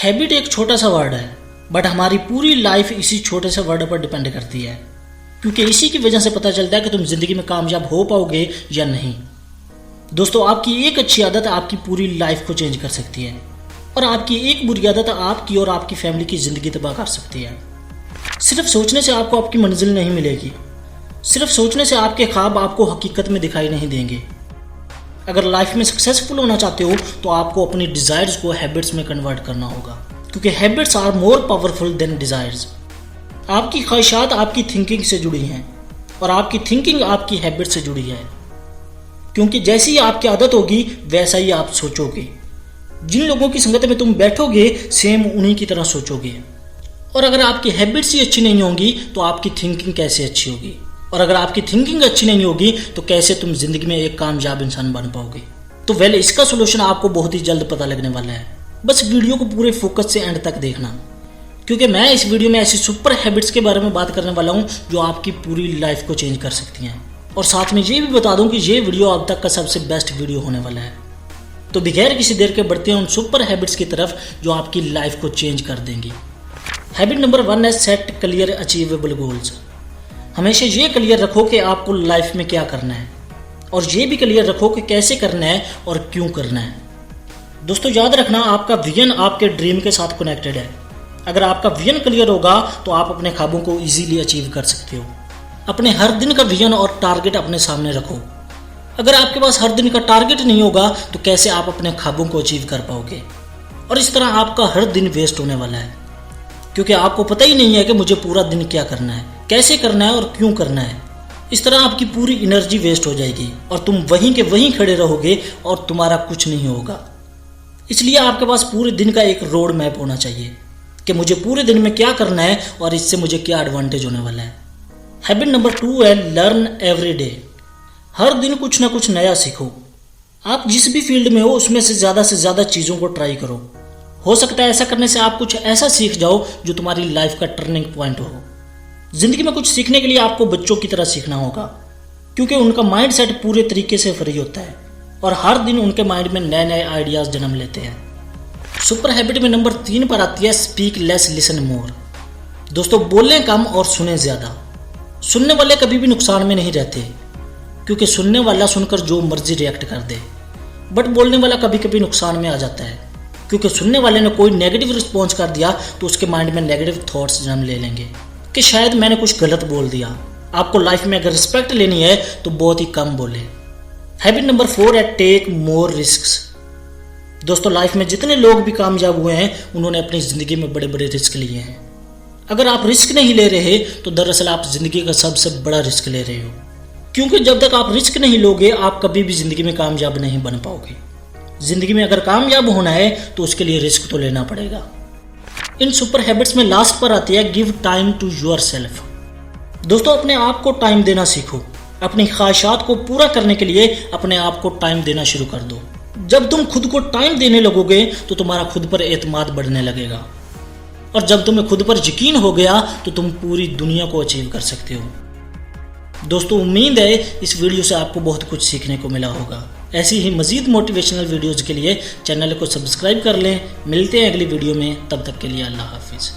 Habit एक छोटा सा वर्ड है, बट हमारी पूरी लाइफ इसी छोटे से वर्ड पर डिपेंड करती है, क्योंकि इसी की वजह से पता चलता है कि तुम जिंदगी में कामयाब हो पाओगे या नहीं। दोस्तों, आपकी एक अच्छी आदत आपकी पूरी लाइफ को चेंज कर सकती है, और आपकी एक बुरी आदत आपकी और आपकी फैमिली की जिंदगी तबाह कर सकती है। सिर्फ सोचने से आपको आपकी मंजिल नहीं मिलेगी, सिर्फ सोचने से आपके ख्वाब आपको हकीकत में दिखाई नहीं देंगे। अगर लाइफ में सक्सेसफुल होना चाहते हो तो आपको अपनी डिजायर्स को हैबिट्स में कन्वर्ट करना होगा, क्योंकि habits are more powerful than desires. आपकी ख्वाहिशात आपकी थिंकिंग से जुड़ी हैं और आपकी थिंकिंग आपकी हैबिट से जुड़ी है, क्योंकि जैसी ही आपकी आदत होगी वैसा ही आप सोचोगे। जिन लोगों की संगत में तुम बैठोगे सेम उन्हीं की तरह सोचोगे। और अगर आपकी हैबिट्स ही अच्छी नहीं होंगी तो आपकी थिंकिंग कैसे अच्छी होगी, और अगर आपकी थिंकिंग अच्छी नहीं होगी तो कैसे तुम जिंदगी में एक कामयाब इंसान बन पाओगे। तो वेल, इसका सोल्यूशन आपको बहुत ही जल्द पता लगने वाला है। बस वीडियो को पूरे फोकस से एंड तक देखना, क्योंकि मैं इस वीडियो में ऐसी सुपर हैबिट्स के बारे में बात करने वाला हूं जो आपकी पूरी लाइफ को चेंज कर सकती हैं। और साथ में ये भी बता दूं कि ये वीडियो अब तक का सबसे बेस्ट वीडियो होने वाला है। तो बगैर किसी देर के बढ़ते हैं उन सुपर हैबिट्स की तरफ जो आपकी लाइफ को चेंज कर देंगी। हैबिट नंबर 1 है सेट क्लियर अचीवेबल गोल्स। हमेशा ये क्लियर रखो कि आपको लाइफ में क्या करना है, और ये भी क्लियर रखो कि कैसे करना है और क्यों करना है। दोस्तों, याद रखना, आपका विजन आपके ड्रीम के साथ कनेक्टेड है। अगर आपका विजन क्लियर होगा तो आप अपने ख्वाबों को इजीली अचीव कर सकते हो। अपने हर दिन का विजन और टारगेट अपने सामने रखो। अगर आपके पास हर दिन का टारगेट नहीं होगा तो कैसे आप अपने ख्वाबों को अचीव कर पाओगे। और इस तरह आपका हर दिन वेस्ट होने वाला है, क्योंकि आपको पता ही नहीं है कि मुझे पूरा दिन क्या करना है, कैसे करना है और क्यों करना है। इस तरह आपकी पूरी एनर्जी वेस्ट हो जाएगी और तुम वहीं के वहीं खड़े रहोगे और तुम्हारा कुछ नहीं होगा। इसलिए आपके पास पूरे दिन का एक रोड मैप होना चाहिए कि मुझे पूरे दिन में क्या करना है और इससे मुझे क्या एडवांटेज होने वाला है। हैबिट नंबर 2 है लर्न एवरी डे। हर दिन कुछ ना कुछ नया सीखो। आप जिस भी फील्ड में हो उसमें से ज़्यादा चीज़ों को ट्राई करो। हो सकता है ऐसा करने से आप कुछ ऐसा सीख जाओ जो तुम्हारी लाइफ का टर्निंग पॉइंट हो। जिंदगी में कुछ सीखने के लिए आपको बच्चों की तरह सीखना होगा, क्योंकि उनका माइंड सेट पूरे तरीके से फ्री होता है और हर दिन उनके माइंड में नए नए आइडियाज जन्म लेते हैं। सुपर हैबिट में नंबर 3 पर आती है स्पीक लेस लिसन मोर। दोस्तों, बोलें कम और सुने ज़्यादा। सुनने वाले कभी भी नुकसान में नहीं रहते, क्योंकि सुनने वाला सुनकर जो मर्जी रिएक्ट कर दे, बट बोलने वाला कभी कभी नुकसान में आ जाता है, क्योंकि सुनने वाले ने कोई नेगेटिव रिस्पॉन्स कर दिया तो उसके माइंड में नेगेटिव थॉट्स जन्म ले लेंगे कि शायद मैंने कुछ गलत बोल दिया। आपको लाइफ में अगर रिस्पेक्ट लेनी है तो बहुत ही कम बोले। हैबिट नंबर 4 है टेक मोर रिस्क्स। दोस्तों, लाइफ में जितने लोग भी कामयाब हुए हैं उन्होंने अपनी जिंदगी में बड़े बड़े रिस्क लिए हैं। अगर आप रिस्क नहीं ले रहे तो दरअसल आप जिंदगी का सबसे बड़ा रिस्क ले रहे हो, क्योंकि जब तक आप रिस्क नहीं लोगे आप कभी भी जिंदगी में कामयाब नहीं बन पाओगे। जिंदगी में अगर कामयाब होना है तो उसके लिए रिस्क तो लेना पड़ेगा। इन सुपर हैबिट्स में लास्ट पर आती है give time to yourself. दोस्तों, अपने आप को टाइम देना सीखो। अपनी ख्वाहिशात को पूरा करने के लिए अपने आप को टाइम देना शुरू कर दो। जब तुम खुद को टाइम देने लगोगे तो तुम्हारा खुद पर एतमाद बढ़ने लगेगा, और जब तुम्हें खुद पर यकीन हो गया तो तुम पूरी दुनिया को अचीव कर सकते हो। दोस्तों, उम्मीद है इस वीडियो से आपको बहुत कुछ सीखने को मिला होगा। ऐसी ही मजीद मोटिवेशनल वीडियोज़ के लिए चैनल को सब्सक्राइब कर लें। मिलते हैं अगली वीडियो में, तब तक के लिए अल्लाह हाफिज़।